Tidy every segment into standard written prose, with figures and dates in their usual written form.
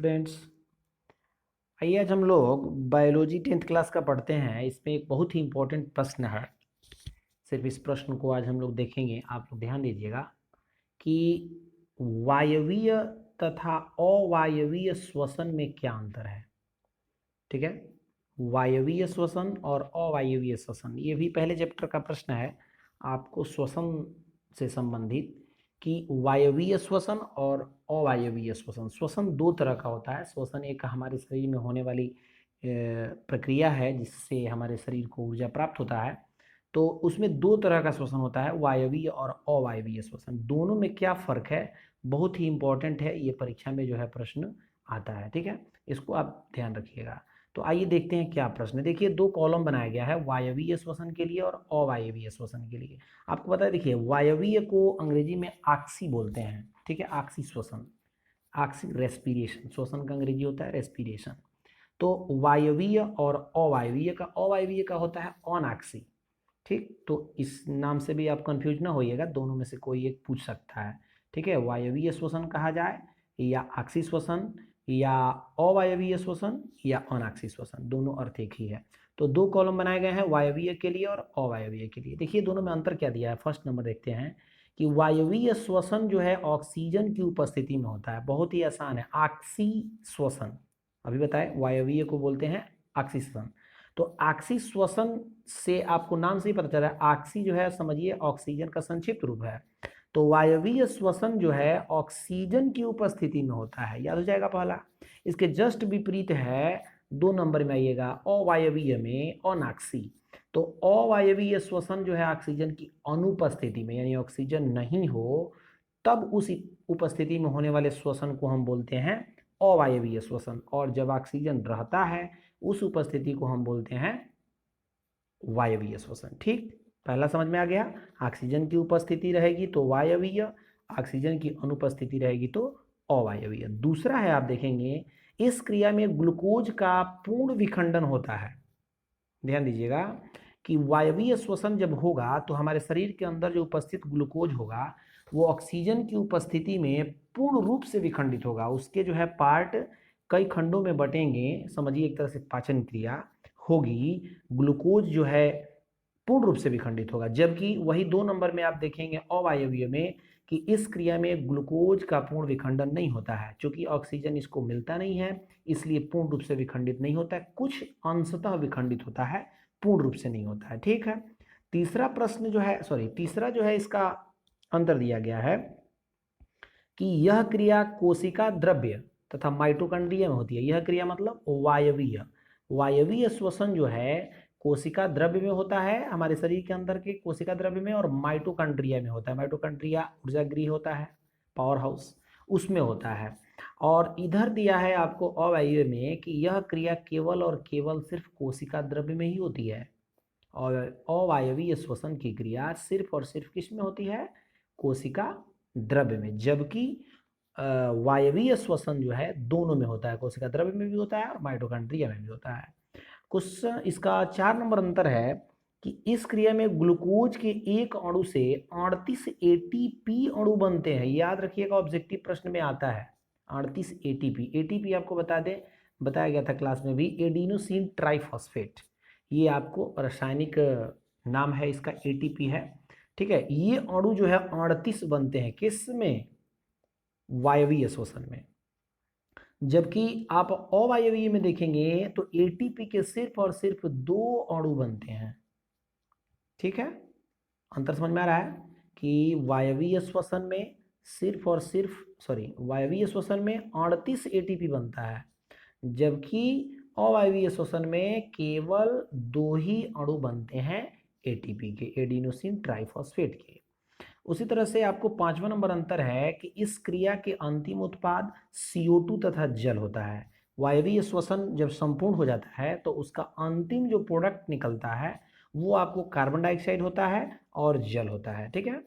Students, आइए आज हम लोग बायोलॉजी 10th क्लास का पढ़ते हैं। इसमें एक बहुत ही इंपॉर्टेंट प्रश्न है। सिर्फ इस प्रश्न को आज हम लोग देखेंगे। आप लोग ध्यान दीजिएगा कि वायवीय तथा अवायवीय श्वसन में क्या अंतर है। ठीक है, वायवीय श्वसन और अवायवीय श्वसन, ये भी पहले चैप्टर का प्रश्न है आपको श्वसन से संबंधित, कि वायवीय श्वसन और अवायवीय श्वसन। श्वसन दो तरह का होता है। श्वसन एक हमारे शरीर में होने वाली प्रक्रिया है जिससे हमारे शरीर को ऊर्जा प्राप्त होता है। तो उसमें दो तरह का श्वसन होता है, वायवीय और अवायवीय श्वसन। दोनों में क्या फर्क है, बहुत ही इंपॉर्टेंट है, ये परीक्षा में जो है प्रश्न आता है। ठीक है, इसको आप ध्यान रखिएगा। तो आइए देखते हैं क्या प्रश्न है। देखिए, दो कॉलम बनाया गया है, वायवीय श्वसन के लिए और अवायवीय श्वसन के लिए। आपको पता है, देखिए वायवीय को अंग्रेजी में ऑक्सी बोलते हैं। ठीक है, ऑक्सी श्वसन, ऑक्सी रेस्पिरेशन, श्वसन का अंग्रेजी होता है रेस्पिरेशन। तो वायवीय और अवायवीय का होता है अनऑक्सी। ठीक, तो इस नाम से भी आप कंफ्यूज ना होइएगा, दोनों में से कोई एक पूछ सकता है। ठीक है, वायवीय श्वसन कहा जाए या ऑक्सी श्वसन या अवायवीय श्वसन या अनऑक्सी श्वसन, दोनों अर्थ एक ही है। तो दो कॉलम बनाए गए हैं वायवीय के लिए और अवायवीय के लिए। देखिए दोनों में अंतर क्या दिया है। फर्स्ट नंबर देखते हैं कि वायवीय श्वसन जो है ऑक्सीजन की उपस्थिति में होता है। बहुत ही आसान है, ऑक्सी श्वसन। अभी बताएं, वायवीय को बोलते हैं ऑक्सी श्वसन। तो ऑक्सी श्वसन से आपको नाम से ही पता चला है, ऑक्सी जो है समझिए ऑक्सीजन का संक्षिप्त रूप है। तो वायवीय श्वसन जो है ऑक्सीजन की उपस्थिति में होता है, याद हो जाएगा पहला। इसके जस्ट विपरीत है, दो नंबर में आइएगा, अवायवीय में अनऑक्सी। तो अवायवीय श्वसन जो है ऑक्सीजन की अनुपस्थिति में, यानी ऑक्सीजन नहीं हो तब उस उपस्थिति में होने वाले श्वसन को हम बोलते हैं अवायवीय श्वसन, और जब ऑक्सीजन रहता है उस उपस्थिति को हम बोलते हैं वायवीय श्वसन। ठीक, पहला समझ में आ गया। ऑक्सीजन की उपस्थिति रहेगी तो वायवीय, ऑक्सीजन की अनुपस्थिति रहेगी तो अवायवीय। दूसरा है, आप देखेंगे इस क्रिया में ग्लूकोज का पूर्ण विखंडन होता है। ध्यान दीजिएगा कि वायवीय श्वसन जब होगा तो हमारे शरीर के अंदर जो उपस्थित ग्लूकोज होगा वो ऑक्सीजन की उपस्थिति में पूर्ण रूप से विखंडित होगा। उसके जो है पार्ट कई खंडों में बटेंगे, समझिए एक तरह से पाचन क्रिया होगी। ग्लूकोज जो है पूर्ण रूप से विखंडित होगा। जबकि वही दो नंबर में आप देखेंगे अवायवीय में कि इस क्रिया में ग्लूकोज का पूर्ण विखंडन नहीं होता है, क्योंकि ऑक्सीजन इसको मिलता नहीं है, इसलिए पूर्ण रूप से विखंडित नहीं होता है, कुछ अंशतः विखंडित होता है, पूर्ण रूप से नहीं होता है। ठीक है, तीसरा प्रश्न जो है, तीसरा जो है इसका अंतर दिया गया है कि यह क्रिया कोशिका द्रव्य तथा माइटोकॉन्ड्रिया में होती है। यह क्रिया मतलब वायवीय। वायवीय श्वसन जो है कोशिका द्रव्य में होता है, हमारे शरीर के अंदर के कोशिका द्रव्य में, और माइटोकॉन्ड्रिया में होता है। माइटोकॉन्ड्रिया ऊर्जा गृह होता है, पावर हाउस, उसमें होता है। और इधर दिया है आपको अवायवीय में कि यह क्रिया केवल और केवल सिर्फ कोशिका द्रव्य में ही होती है, और अवायवीय श्वसन की क्रिया सिर्फ और सिर्फ किस में होती है, कोशिका द्रव्य में। जबकि वायवीय श्वसन जो है दोनों में होता है, कोशिका द्रव्य में भी होता है और माइटोकॉन्ड्रिया में भी होता है। कुछ इसका 4 नंबर अंतर है कि इस क्रिया में ग्लूकोज के एक अणु से 38 एटीपी अणु बनते हैं। याद रखिएगा, ऑब्जेक्टिव प्रश्न में आता है 38 एटीपी। एटीपी आपको बताया गया था क्लास में भी, एडिनोसिन ट्राइफॉस्फेट, ये आपको रासायनिक नाम है इसका, एटीपी है। ठीक है, ये अणु जो है 38 बनते हैं, किस में, वायवीय श्वसन में। जबकि आप अवायवीय में देखेंगे तो एटीपी के सिर्फ और सिर्फ 2 अणु बनते हैं। ठीक है, अंतर समझ में आ रहा है कि वायवीय श्वसन में सिर्फ और सिर्फ वायवीय श्वसन में 38 एटीपी बनता है, जबकि अवायवीय श्वसन में केवल 2 ही अणु बनते हैं एटीपी के, एडिनोसिन ट्राइफॉस्फेट के। उसी तरह से आपको 5वां नंबर अंतर है कि इस क्रिया के अंतिम उत्पाद CO2 तथा जल होता है। वायवीय श्वसन जब संपूर्ण हो जाता है तो उसका अंतिम जो प्रोडक्ट निकलता है वो आपको कार्बन डाइऑक्साइड होता है और जल होता है। ठीक है,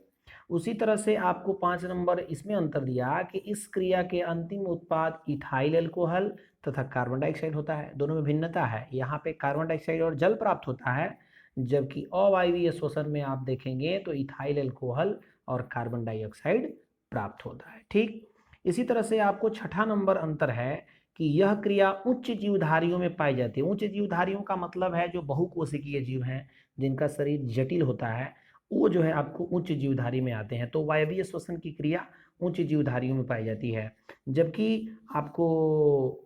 उसी तरह से आपको 5 नंबर इसमें अंतर दिया कि इस क्रिया के अंतिम उत्पाद इथाइल अल्कोहल तथा कार्बन डाइऑक्साइड होता है। दोनों में भिन्नता है, यहाँ पे कार्बन डाइऑक्साइड और जल प्राप्त होता है, जबकि अवायवीय श्वसन में आप देखेंगे तो इथाइल अल्कोहल और कार्बन डाइऑक्साइड प्राप्त होता है। ठीक, इसी तरह से आपको 6ठा नंबर अंतर है कि यह क्रिया उच्च जीवधारियों में पाई जाती है। उच्च जीवधारियों का मतलब है जो बहुकोशिकीय जीव हैं, जिनका शरीर जटिल होता है, वो जो है आपको उच्च जीवधारी में आते हैं। तो वायवीय श्वसन की क्रिया उच्च जीवधारियों में पाई जाती है, जबकि आपको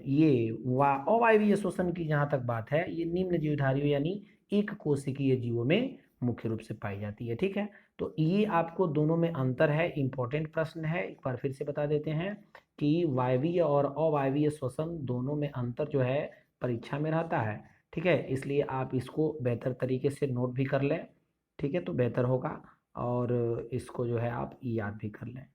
ये अवायवीय श्वसन की जहाँ तक बात है, ये निम्न जीवधारियों यानी एक कोशिकीय जीवों में मुख्य रूप से पाई जाती है। ठीक है, तो ये आपको दोनों में अंतर है, इंपॉर्टेंट प्रश्न है। एक बार फिर से बता देते हैं कि वायवीय और अवायवीय श्वसन दोनों में अंतर जो है परीक्षा में रहता है। ठीक है, इसलिए आप इसको बेहतर तरीके से नोट भी कर लें। ठीक है, तो बेहतर होगा, और इसको जो है आप याद भी कर लें।